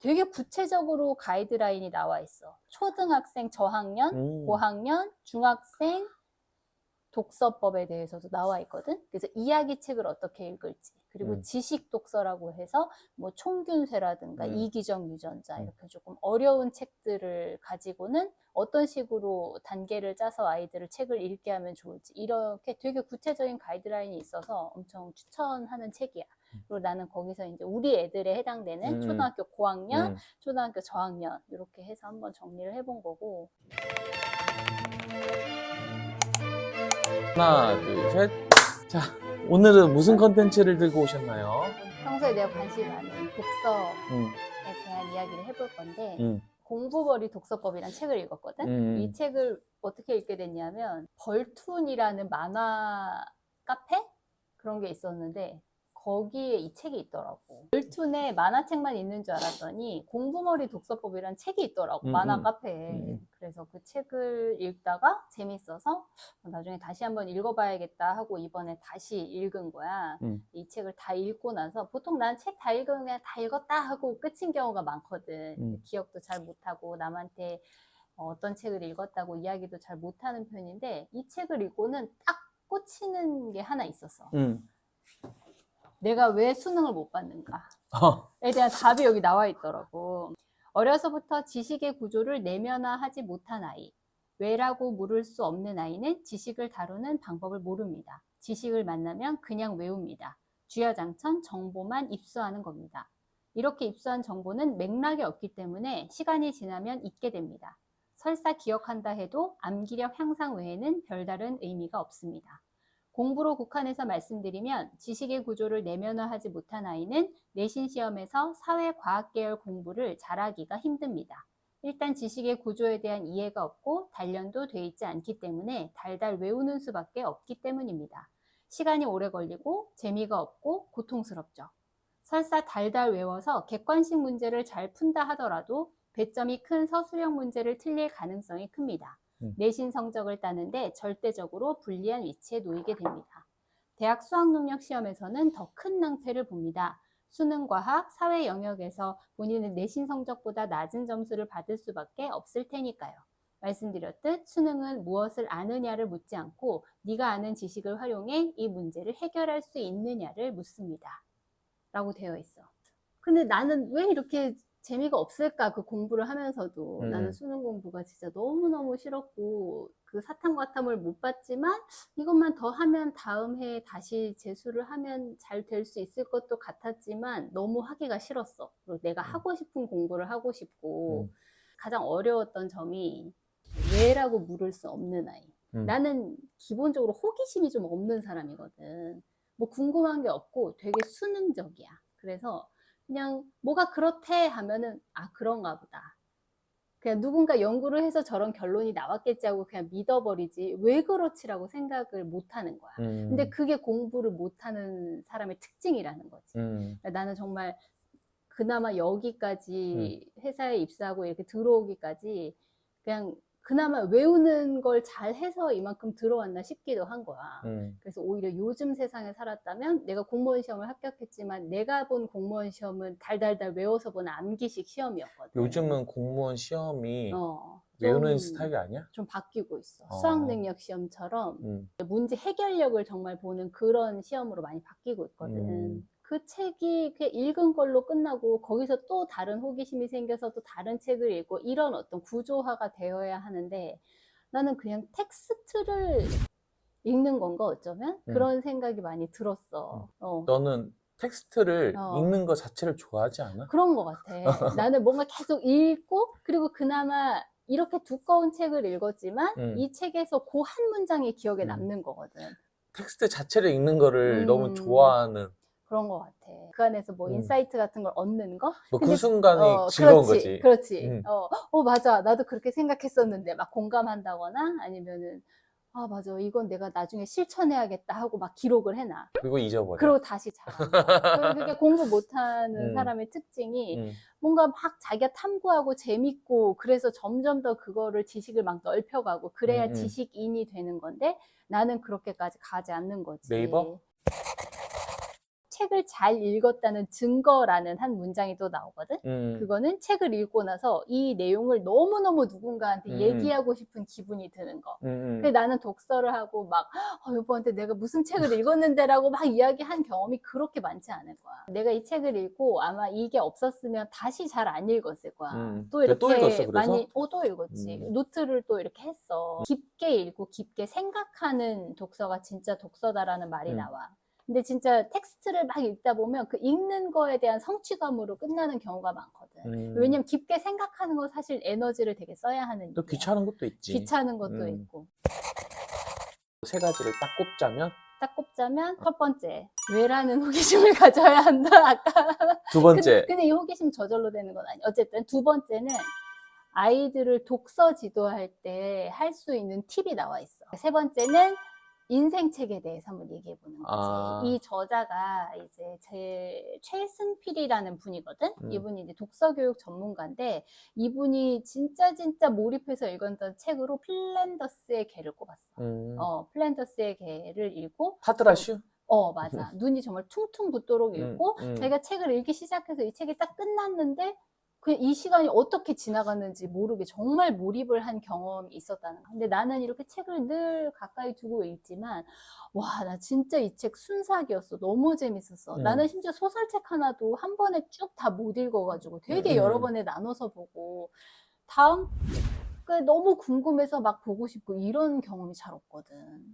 되게 구체적으로 가이드라인이 나와 있어. 초등학생 저학년, 고학년, 중학생 독서법에 대해서도 나와 있거든. 그래서 이야기 책을 어떻게 읽을지, 그리고 지식 독서라고 해서 뭐 총균쇠라든가 이기적 유전자 이렇게 조금 어려운 책들을 가지고는 어떤 식으로 단계를 짜서 아이들을 책을 읽게 하면 좋을지, 이렇게 되게 구체적인 가이드라인이 있어서 엄청 추천하는 책이야. 그리고 나는 거기서 이제 우리 애들에 해당되는 초등학교 고학년, 초등학교 저학년 이렇게 해서 한번 정리를 해본 거고. 하나, 둘, 셋. 자, 오늘은 무슨 컨텐츠를 들고 오셨나요? 평소에 내가 관심이 많은 독서에 대한 이야기를 해볼 건데, 공부머리 독서법이라는 책을 읽었거든. 이 책을 어떻게 읽게 됐냐면 벌툰이라는 만화 카페? 그런 게 있었는데 거기에 이 책이 있더라고. 벌툰에 만화책만 있는 줄 알았더니 공부머리 독서법이라는 책이 있더라고. 만화 카페에. 그래서 그 책을 읽다가 재밌어서 나중에 다시 한번 읽어봐야겠다 하고 이번에 다시 읽은 거야. 이 책을 다 읽고 나서 보통 난 책 다 읽으면 그냥 다 읽었다 하고 끝인 경우가 많거든. 기억도 잘 못하고 남한테 어떤 책을 읽었다고 이야기도 잘 못하는 편인데 이 책을 읽고는 딱 꽂히는 게 하나 있었어. 내가 왜 수능을 못 봤는가에 대한 답이 여기 나와 있더라고. 어려서부터 지식의 구조를 내면화하지 못한 아이, 왜라고 물을 수 없는 아이는 지식을 다루는 방법을 모릅니다. 지식을 만나면 그냥 외웁니다. 주야장천 정보만 입수하는 겁니다. 이렇게 입수한 정보는 맥락이 없기 때문에 시간이 지나면 잊게 됩니다. 설사 기억한다 해도 암기력 향상 외에는 별다른 의미가 없습니다. 공부로 국한해서 말씀드리면 지식의 구조를 내면화하지 못한 아이는 내신 시험에서 사회과학계열 공부를 잘하기가 힘듭니다. 일단 지식의 구조에 대한 이해가 없고 단련도 돼 있지 않기 때문에 달달 외우는 수밖에 없기 때문입니다. 시간이 오래 걸리고 재미가 없고 고통스럽죠. 설사 달달 외워서 객관식 문제를 잘 푼다 하더라도 배점이 큰 서술형 문제를 틀릴 가능성이 큽니다. 내신 성적을 따는데 절대적으로 불리한 위치에 놓이게 됩니다. 대학 수학능력 시험에서는 더 큰 낭패를 봅니다. 수능, 과학, 사회 영역에서 본인은 내신 성적보다 낮은 점수를 받을 수밖에 없을 테니까요. 말씀드렸듯 수능은 무엇을 아느냐를 묻지 않고 네가 아는 지식을 활용해 이 문제를 해결할 수 있느냐를 묻습니다. 라고 되어 있어. 근데 나는 왜 이렇게 재미가 없을까? 그 공부를 하면서도 나는 수능 공부가 진짜 너무너무 싫었고 그 사탐과탐을 못 봤지만 이것만 더 하면 다음 해에 다시 재수를 하면 잘 될 수 있을 것도 같았지만 너무 하기가 싫었어. 그리고 내가 하고 싶은 공부를 하고 싶고 가장 어려웠던 점이 왜라고 물을 수 없는 아이. 나는 기본적으로 호기심이 좀 없는 사람이거든. 뭐 궁금한 게 없고 되게 수능적이야. 그래서 그냥 뭐가 그렇대 하면은 아 그런가 보다. 그냥 누군가 연구를 해서 저런 결론이 나왔겠지 하고 그냥 믿어버리지 왜 그렇지라고 생각을 못하는 거야. 근데 그게 공부를 못하는 사람의 특징이라는 거지. 나는 정말 그나마 여기까지 회사에 입사하고 이렇게 들어오기까지 그냥 그나마 외우는 걸 잘해서 이만큼 들어왔나 싶기도 한 거야. 그래서 오히려 요즘 세상에 살았다면 내가 공무원 시험을 합격했지만 내가 본 공무원 시험은 달달달 외워서 본 암기식 시험이었거든. 요즘은 공무원 시험이 외우는 스타일이 아니야? 좀 바뀌고 있어. 수학능력 시험처럼 문제 해결력을 정말 보는 그런 시험으로 많이 바뀌고 있거든. 그 책이 그냥 읽은 걸로 끝나고 거기서 또 다른 호기심이 생겨서 또 다른 책을 읽고 이런 어떤 구조화가 되어야 하는데 나는 그냥 텍스트를 읽는 건가 어쩌면? 그런 생각이 많이 들었어. 너는 텍스트를 읽는 거 자체를 좋아하지 않아? 그런 것 같아. 나는 뭔가 계속 읽고 그리고 그나마 이렇게 두꺼운 책을 읽었지만 이 책에서 그 한 문장이 기억에 남는 거거든. 텍스트 자체를 읽는 거를 너무 좋아하는 그런 것 같아. 그 안에서 뭐 인사이트 같은 걸 얻는 거? 뭐 근데 그 순간이 즐거운 그렇지, 거지. 그렇지. 맞아. 나도 그렇게 생각했었는데 막 공감한다거나 아니면은 아, 맞아. 이건 내가 나중에 실천해야겠다 하고 막 기록을 해놔. 그리고 잊어버려. 그리고 다시 잘한다. 그게 공부 못하는 사람의 특징이 뭔가 막 자기가 탐구하고 재밌고 그래서 점점 더 그거를 지식을 막 넓혀가고 그래야 지식인이 되는 건데 나는 그렇게까지 가지 않는 거지. 네이버? 책을 잘 읽었다는 증거라는 한 문장이 또 나오거든. 그거는 책을 읽고 나서 이 내용을 너무너무 누군가한테 얘기하고 싶은 기분이 드는 거. 그래서 나는 독서를 하고 막 여보한테 내가 무슨 책을 읽었는데라고 막 이야기한 경험이 그렇게 많지 않을 거야. 내가 이 책을 읽고 아마 이게 없었으면 다시 잘 안 읽었을 거야. 또 이렇게 또 읽었어, 그래서? 많이 또 읽었지. 노트를 또 이렇게 했어. 깊게 읽고 깊게 생각하는 독서가 진짜 독서다라는 말이 나와. 근데 진짜 텍스트를 막 읽다 보면 그 읽는 거에 대한 성취감으로 끝나는 경우가 많거든. 왜냐면 깊게 생각하는 건 사실 에너지를 되게 써야 하는 또 일이야. 귀찮은 것도 있지. 귀찮은 것도 있고. 세 가지를 딱 꼽자면? 딱 꼽자면 첫 번째, 왜라는 호기심을 가져야 한다. 아까. 두 번째. 근데 이 호기심 저절로 되는 건 아니야. 어쨌든 두 번째는 아이들을 독서 지도할 때 할 수 있는 팁이 나와 있어. 세 번째는 인생책에 대해서 한번 얘기해 보는 거지. 이 저자가 이제 제 최승필이라는 분이거든. 이분이 이제 독서교육 전문가인데 이분이 진짜 몰입해서 읽었던 책으로 플랜더스의 개를 꼽았어. 플랜더스의 개를 읽고 하드라슈? 맞아. 눈이 정말 퉁퉁 붓도록 읽고 자기가 책을 읽기 시작해서 이 책이 딱 끝났는데 그냥 이 시간이 어떻게 지나갔는지 모르게 정말 몰입을 한 경험이 있었다는 거야. 근데 나는 이렇게 책을 늘 가까이 두고 읽지만 와, 나 진짜 이 책 순삭이었어. 너무 재밌었어. 나는 심지어 소설책 하나도 한 번에 쭉 다 못 읽어가지고 되게 여러 번에 나눠서 보고 다음 너무 궁금해서 막 보고 싶고 이런 경험이 잘 없거든.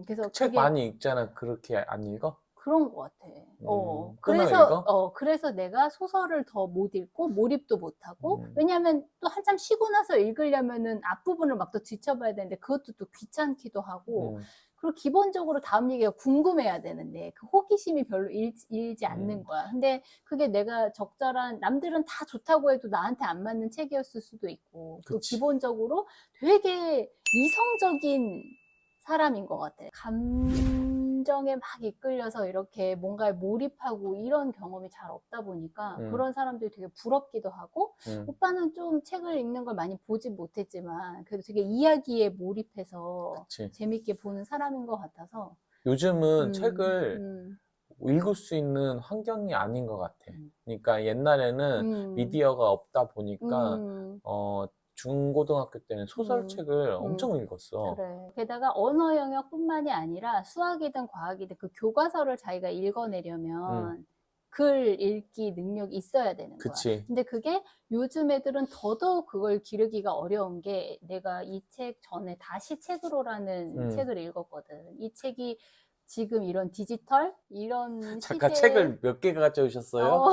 그래서 책 많이 읽잖아. 그렇게 안 읽어? 그런 것 같아. 끊어 읽어? 그래서 내가 소설을 더 못 읽고 몰입도 못 하고, 왜냐하면 또 한참 쉬고 나서 읽으려면은 앞부분을 막 또 뒤쳐봐야 되는데 그것도 또 귀찮기도 하고, 그리고 기본적으로 다음 얘기가 궁금해야 되는데 그 호기심이 별로 일지 않는 거야. 근데 그게 내가 적절한, 남들은 다 좋다고 해도 나한테 안 맞는 책이었을 수도 있고, 그 기본적으로 되게 이성적인 사람인 것 같아. 감정에 막 이끌려서 이렇게 뭔가에 몰입하고 이런 경험이 잘 없다 보니까 그런 사람들이 되게 부럽기도 하고, 오빠는 좀 책을 읽는 걸 많이 보지 못했지만 그래도 되게 이야기에 몰입해서 재밌게 보는 사람인 것 같아서. 요즘은 책을 읽을 수 있는 환경이 아닌 것 같아. 그러니까 옛날에는 미디어가 없다 보니까 중고등학교 때는 소설책을 엄청 읽었어. 그래. 게다가 언어 영역뿐만이 아니라 수학이든 과학이든 그 교과서를 자기가 읽어내려면 글 읽기 능력이 있어야 되는 거야. 그치. 근데 그게 요즘 애들은 더더욱 그걸 기르기가 어려운 게, 내가 이 책 전에 다시 책으로라는 책을 읽었거든. 이 책이 지금 이런 디지털 이런 잠깐 시대에 책을 몇 개 가져오셨어요?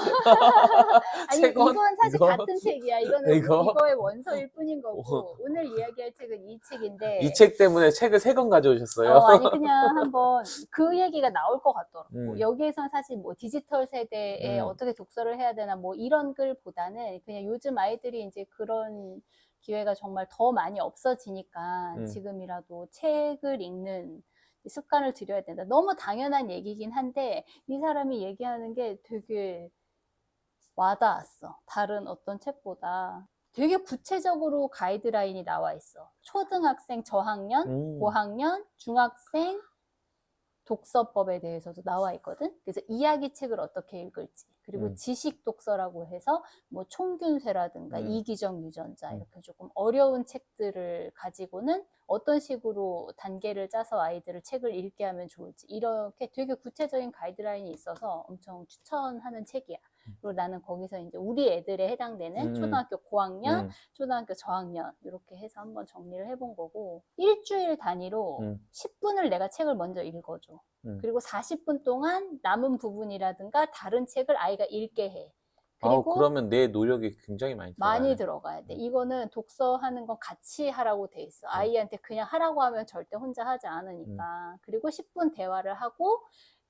아니 세 권? 이건 사실 이거? 같은 책이야. 이거는 이거? 이거의 원서일 뿐인 거고, 오늘 이야기할 책은 이 책인데, 이 책 때문에 책을 3권 가져오셨어요? 아니 그냥 한번 그 얘기가 나올 것 같더라고. 여기에선 사실 뭐 디지털 세대에 어떻게 독서를 해야 되나 뭐 이런 글보다는 그냥 요즘 아이들이 이제 그런 기회가 정말 더 많이 없어지니까 지금이라도 책을 읽는 습관을 들여야 된다. 너무 당연한 얘기긴 한데 이 사람이 얘기하는 게 되게 와닿았어. 다른 어떤 책보다. 되게 구체적으로 가이드라인이 나와 있어. 초등학생 저학년, 고학년, 중학생 독서법에 대해서도 나와 있거든. 그래서 이야기책을 어떻게 읽을지, 그리고 지식 독서라고 해서 뭐 총균세라든가 이기적 유전자 이렇게 조금 어려운 책들을 가지고는 어떤 식으로 단계를 짜서 아이들을 책을 읽게 하면 좋을지, 이렇게 되게 구체적인 가이드라인이 있어서 엄청 추천하는 책이야. 그리고 나는 거기서 이제 우리 애들에 해당되는 초등학교 고학년, 초등학교 저학년 이렇게 해서 한번 정리를 해본 거고, 일주일 단위로 10분을 내가 책을 먼저 읽어줘. 그리고 40분 동안 남은 부분이라든가 다른 책을 아이가 읽게 해. 그리고 그러면 내 노력이 굉장히 많이 들어가야 돼. 이거는 독서하는 건 같이 하라고 돼 있어. 아이한테 그냥 하라고 하면 절대 혼자 하지 않으니까. 그리고 10분 대화를 하고,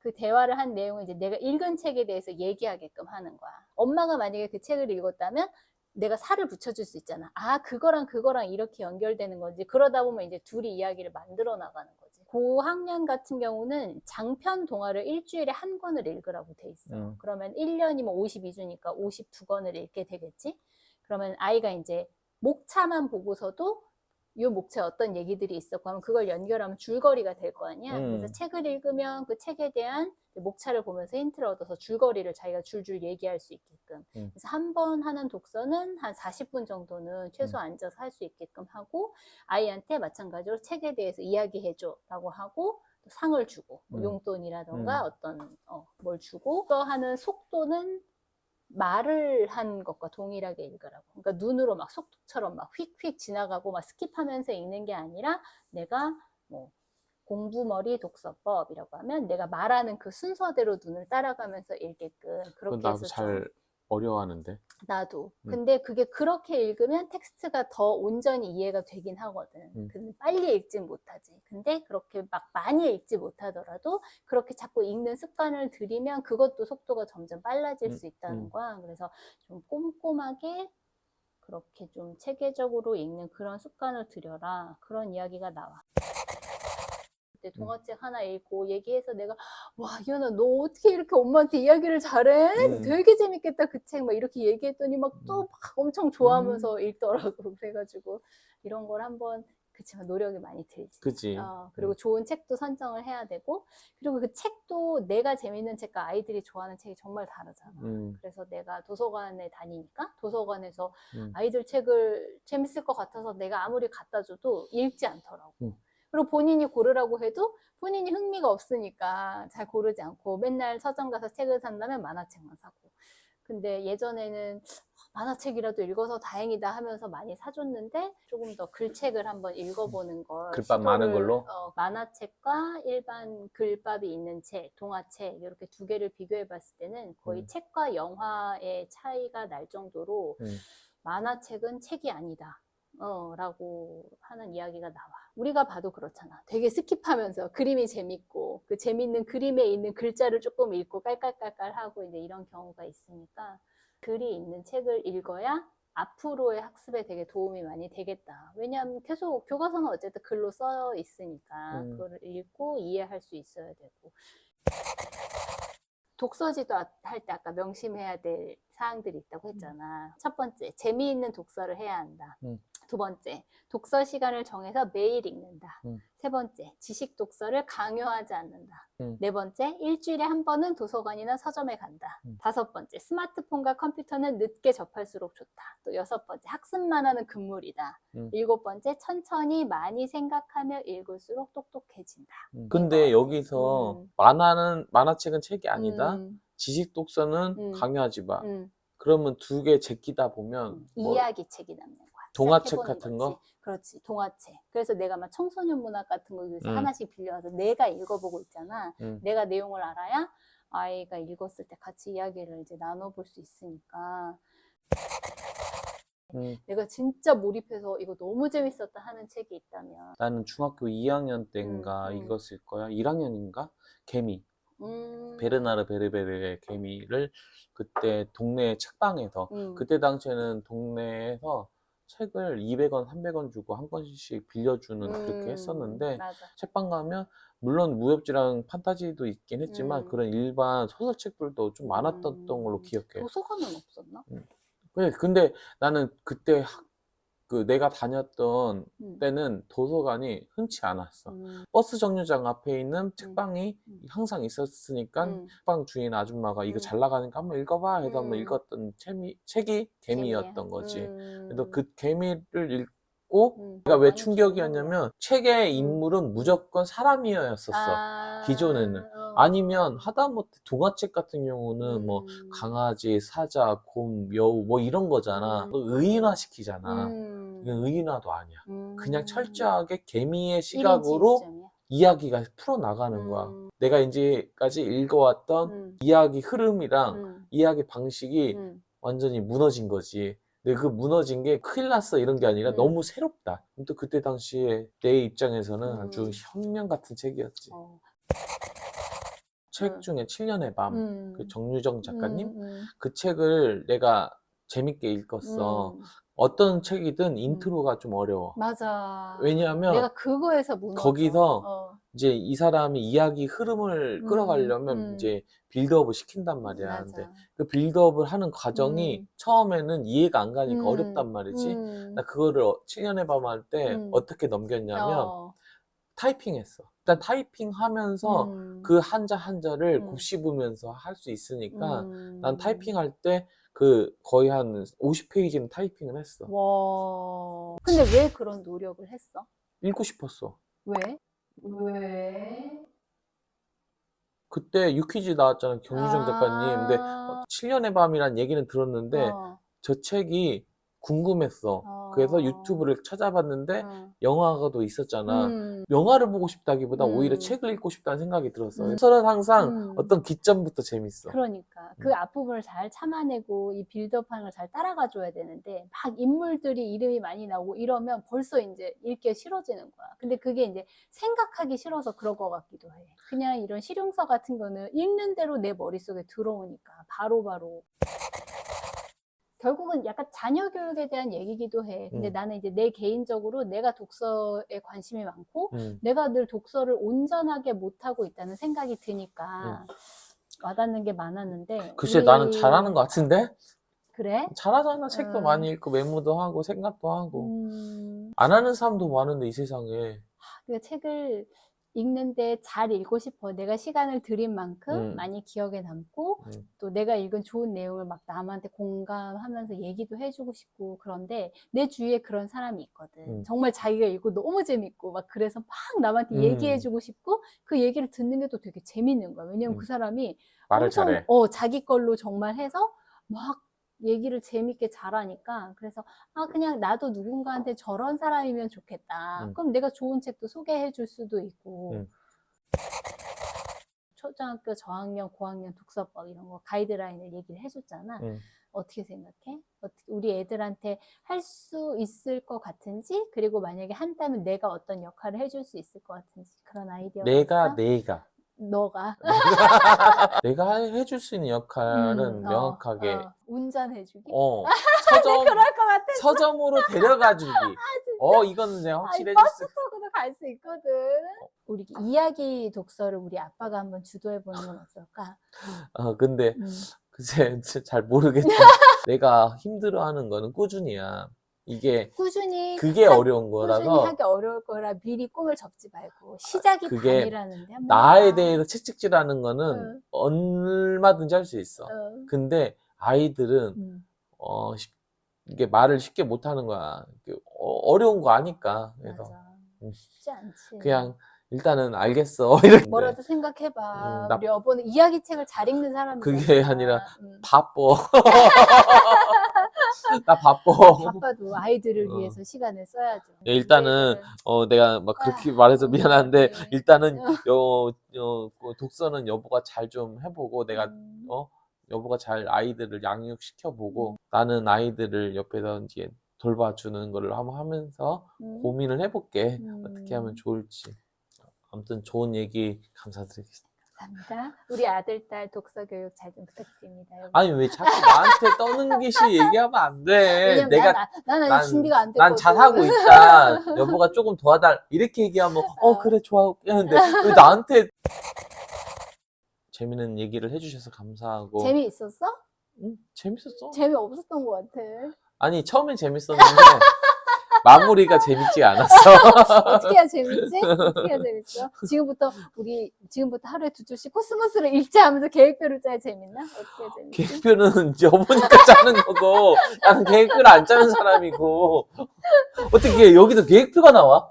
그 대화를 한 내용은 이제 내가 읽은 책에 대해서 얘기하게끔 하는 거야. 엄마가 만약에 그 책을 읽었다면 내가 살을 붙여줄 수 있잖아. 그거랑 이렇게 연결되는 건지. 그러다 보면 이제 둘이 이야기를 만들어 나가는 거지. 고학년 같은 경우는 장편 동화를 일주일에 한 권을 읽으라고 돼 있어. 그러면 1년이면 52주니까 52권을 읽게 되겠지. 그러면 아이가 이제 목차만 보고서도 이 목차에 어떤 얘기들이 있었고 하면 그걸 연결하면 줄거리가 될 거 아니야. 그래서 책을 읽으면 그 책에 대한 목차를 보면서 힌트를 얻어서 줄거리를 자기가 줄줄 얘기할 수 있게끔. 그래서 한 번 하는 독서는 한 40분 정도는 최소 앉아서 할 수 있게끔 하고, 아이한테 마찬가지로 책에 대해서 이야기해줘 라고 하고, 또 상을 주고, 뭐 용돈이라던가 어떤 뭘 주고, 또 하는 속도는 말을 한 것과 동일하게 읽으라고. 그러니까 눈으로 막 속독처럼 막 휙휙 지나가고 막 스킵하면서 읽는 게 아니라, 내가 뭐 공부머리 독서법이라고 하면 내가 말하는 그 순서대로 눈을 따라가면서 읽게끔 그렇게 나도 해서 잘 어려워하는데. 나도. 근데 그게 그렇게 읽으면 텍스트가 더 온전히 이해가 되긴 하거든. 근데 빨리 읽진 못하지. 근데 그렇게 막 많이 읽지 못하더라도 그렇게 자꾸 읽는 습관을 들이면 그것도 속도가 점점 빨라질 수 있다는 거야. 그래서 좀 꼼꼼하게 그렇게 좀 체계적으로 읽는 그런 습관을 들여라. 그런 이야기가 나와. 그때 동화책 하나 읽고 얘기해서 내가 와 이현아 너 어떻게 이렇게 엄마한테 이야기를 잘해? 되게 재밌겠다 그 책 막 이렇게 얘기했더니 막 또 막 엄청 좋아하면서 읽더라고. 그래가지고 이런 걸 한번 그치만 노력이 많이 들지. 그치. 그리고 좋은 책도 선정을 해야 되고, 그리고 그 책도 내가 재밌는 책과 아이들이 좋아하는 책이 정말 다르잖아. 그래서 내가 도서관에 다니니까 도서관에서 아이들 책을 재밌을 것 같아서 내가 아무리 갖다 줘도 읽지 않더라고. 그리고 본인이 고르라고 해도 본인이 흥미가 없으니까 잘 고르지 않고 맨날 서점 가서 책을 산다면 만화책만 사고. 근데 예전에는 만화책이라도 읽어서 다행이다 하면서 많이 사줬는데 조금 더 글책을 한번 읽어보는 걸 글밥 많은 걸로? 만화책과 일반 글밥이 있는 책, 동화책 이렇게 두 개를 비교해 봤을 때는 거의 책과 영화의 차이가 날 정도로 만화책은 책이 아니다. 라고 하는 이야기가 나와. 우리가 봐도 그렇잖아. 되게 스킵하면서 그림이 재밌고 그 재밌는 그림에 있는 글자를 조금 읽고 깔깔깔깔 하고 이제 이런 경우가 있으니까 글이 있는 책을 읽어야 앞으로의 학습에 되게 도움이 많이 되겠다. 왜냐하면 계속 교과서는 어쨌든 글로 써 있으니까 그거를 읽고 이해할 수 있어야 되고. 독서지도 할 때 아까 명심해야 될 사항들이 있다고 했잖아. 첫 번째, 재미있는 독서를 해야 한다. 두 번째, 독서 시간을 정해서 매일 읽는다. 세 번째, 지식 독서를 강요하지 않는다. 네 번째, 일주일에 한 번은 도서관이나 서점에 간다. 다섯 번째, 스마트폰과 컴퓨터는 늦게 접할수록 좋다. 또 여섯 번째, 학습만 하는 금물이다. 일곱 번째, 천천히 많이 생각하며 읽을수록 똑똑해진다. 근데 여기서 만화책은 책이 아니다. 지식 독서는 강요하지 마. 그러면 두 개 제끼다 보면 이야기책이 남는 거야. 동화책 같은 거지. 거? 그렇지, 동화책. 그래서 내가 막 청소년 문학 같은 거 요새 하나씩 빌려와서 내가 읽어보고 있잖아. 내가 내용을 알아야 아이가 읽었을 때 같이 이야기를 이제 나눠볼 수 있으니까. 내가 진짜 몰입해서 이거 너무 재밌었다 하는 책이 있다면 나는 중학교 2학년 때인가 읽었을 거야. 1학년인가? 개미. 베르나르 베르베르의 개미를 그때 동네 책방에서 그때 당시에는 동네에서 책을 200원, 300원 주고 한 권씩 빌려주는 그렇게 했었는데 맞아. 책방 가면 물론 무협지랑 판타지도 있긴 했지만 그런 일반 소설책들도 좀 많았던 걸로 기억해. 도서관은 없었나? 근데 나는 그때 내가 다녔던 때는 도서관이 흔치 않았어. 버스 정류장 앞에 있는 책방이 항상 있었으니까 책방 주인 아줌마가 이거 잘 나가니까 한번 읽어봐 해서 한번 읽었던 책이 개미였던 거지. 그래서 그 개미를 읽고 내가 왜 충격이었냐면 책의 인물은 무조건 사람이었었어. 기존에는. 아니면 하다못해 동화책 같은 경우는 뭐 강아지, 사자, 곰, 여우 뭐 이런 거잖아. 의인화 시키잖아. 이건 의인화도 아니야. 그냥 철저하게 개미의 시각으로 이야기가 풀어나가는 거야. 내가 이제까지 읽어왔던 이야기 흐름이랑 이야기 방식이 완전히 무너진 거지. 근데 그 무너진 게 큰일 났어 이런 게 아니라 너무 새롭다. 또 그때 당시에 내 입장에서는 아주 혁명 같은 책이었지. 책 중에 7년의 밤, 그 정유정 작가님 그 책을 내가 재밌게 읽었어. 어떤 책이든 인트로가 좀 어려워. 맞아. 왜냐하면 내가 그거에서 무너져. 거기서 이제 이 사람이 이야기 흐름을 끌어가려면 이제 빌드업을 시킨단 말이야. 근데 그 빌드업을 하는 과정이 처음에는 이해가 안 가니까 어렵단 말이지. 나 그거를 7년의 밤 할 때 어떻게 넘겼냐면 타이핑했어. 일단 타이핑하면서 그 한자 한자를 곱씹으면서 할 수 있으니까 난 타이핑할 때 그 거의 한 50페이지는 타이핑을 했어. 와. 근데 왜 그런 노력을 했어? 읽고 싶었어. 왜? 왜? 그때 유퀴즈 나왔잖아, 경주정 작가님. 근데 아. 7년의 밤이란 얘기는 들었는데 저 책이 궁금했어. 그래서 유튜브를 찾아봤는데 영화가도 있었잖아. 영화를 보고 싶다기보다 오히려 책을 읽고 싶다는 생각이 들었어. 소설은 항상 어떤 기점부터 재밌어. 그러니까 그 앞부분을 잘 참아내고 이 빌드업하는 걸 잘 따라가 줘야 되는데 막 인물들이 이름이 많이 나오고 이러면 벌써 이제 읽기 싫어지는 거야. 근데 그게 이제 생각하기 싫어서 그런 것 같기도 해. 그냥 이런 실용서 같은 거는 읽는 대로 내 머릿속에 들어오니까 바로바로. 결국은 약간 자녀 교육에 대한 얘기기도 해. 근데 나는 이제 내 개인적으로 내가 독서에 관심이 많고 내가 늘 독서를 온전하게 못하고 있다는 생각이 드니까 와닿는 게 많았는데. 글쎄 나는 잘하는 것 같은데? 그래? 잘하잖아. 책도 많이 읽고 메모도 하고 생각도 하고. 안 하는 사람도 많은데 이 세상에. 그 책을 읽는데 잘 읽고 싶어. 내가 시간을 들인 만큼 많이 기억에 남고 또 내가 읽은 좋은 내용을 막 남한테 공감하면서 얘기도 해주고 싶고. 그런데 내 주위에 그런 사람이 있거든. 정말 자기가 읽고 너무 재밌고 막 그래서 막 남한테 얘기해주고 싶고 그 얘기를 듣는 게 또 되게 재밌는 거야. 왜냐면 그 사람이 말을 엄청 잘해. 자기 걸로 정말 해서 막 얘기를 재밌게 잘하니까. 그래서 그냥 나도 누군가한테 저런 사람이면 좋겠다. 그럼 내가 좋은 책도 소개해 줄 수도 있고. 초등학교 저학년, 고학년 독서법 이런 거 가이드라인을 얘기를 해줬잖아. 어떻게 생각해? 우리 애들한테 할 수 있을 것 같은지, 그리고 만약에 한다면 내가 어떤 역할을 해줄 수 있을 것 같은지 그런 아이디어가 있어? 너가 내가 해줄 수 있는 역할은 명확하게 운전해주기? 서점, 그럴 것 같아. 서점으로 데려가주기. 이거는 내가 확실히 해줄 수 버스 타고도 갈 수 있거든. 우리 이야기 독서를 우리 아빠가 한번 주도해보는 건 어떨까? 근데 글쎄 잘 모르겠다. 내가 힘들어하는 거는 꾸준히야. 이게 꾸준히 그게 어려운 거라서. 꾸준히 하기 어려울 거라 미리 꿈을 접지 말고 시작이 그게 반이라는데 나에 대해서 채찍질하는 거는 얼마든지 할 수 있어. 근데 아이들은 이게 말을 쉽게 못 하는 거야. 어려운 거 아니까. 그래서 맞아. 쉽지 않지. 그냥 일단은 알겠어. 이렇게. 뭐라도 생각해봐. 우리 여보는 이야기책을 잘 읽는 사람이잖아. 그게 아니라 바빠. 나 바빠. 바빠도 아이들을 위해서 시간을 써야죠. 일단은 내가 막 그렇게 말해서 미안한데 일단은 독서는 여보가 잘 좀 해보고 내가 여보가 잘 아이들을 양육시켜보고 나는 아이들을 옆에서 이제 돌봐주는 거를 한번 하면서 고민을 해볼게. 어떻게 하면 좋을지. 아무튼 좋은 얘기 감사드리겠습니다. 감사합니다. 우리 아들, 딸 독서 교육 잘 좀 부탁드립니다. 여러분. 아니 왜 자꾸 나한테 떠는 듯이 얘기하면 안 돼. 나는 준비가 안 됐거든. 난 잘하고 있다. 여보가 조금 도와달. 이렇게 얘기하면 그래 좋아 하는데 왜 나한테 재밌는 얘기를 해주셔서 감사하고. 재미있었어? 응, 재밌었어. 재미없었던 것 같아. 아니 처음엔 재밌었는데 마무리가 재밌지 않았어. 어떻게 해야 재밌지? 어떻게 해야 재밌어? 지금부터 하루에 2줄씩 코스모스를 읽자 하면서 계획표를 짜야 재밌나? 어떻게 해야 재밌지? 계획표는 여보니까 짜는 거고 나는 계획표를 안 짜는 사람이고 어떻게 여기서 계획표가 나와?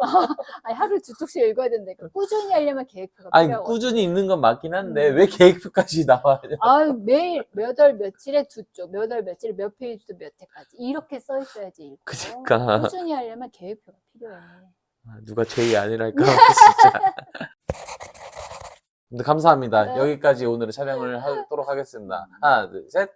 아니 하루에 2쪽씩 읽어야 된다니까. 꾸준히 하려면 계획표가 아니 필요하고. 꾸준히 읽는 건 맞긴 한데 왜 계획표까지 나와야 돼? 매일 몇 월 며칠에 2쪽, 몇 월 며칠에 몇 페이지도 몇 회까지 이렇게 써 있어야지 읽고. 그러니까 꾸준히 하려면 계획표가 필요해. 누가 제의 아니랄까 진짜. 근데 감사합니다. 네. 여기까지 오늘 촬영을 하도록 하겠습니다. 하나, 둘, 셋.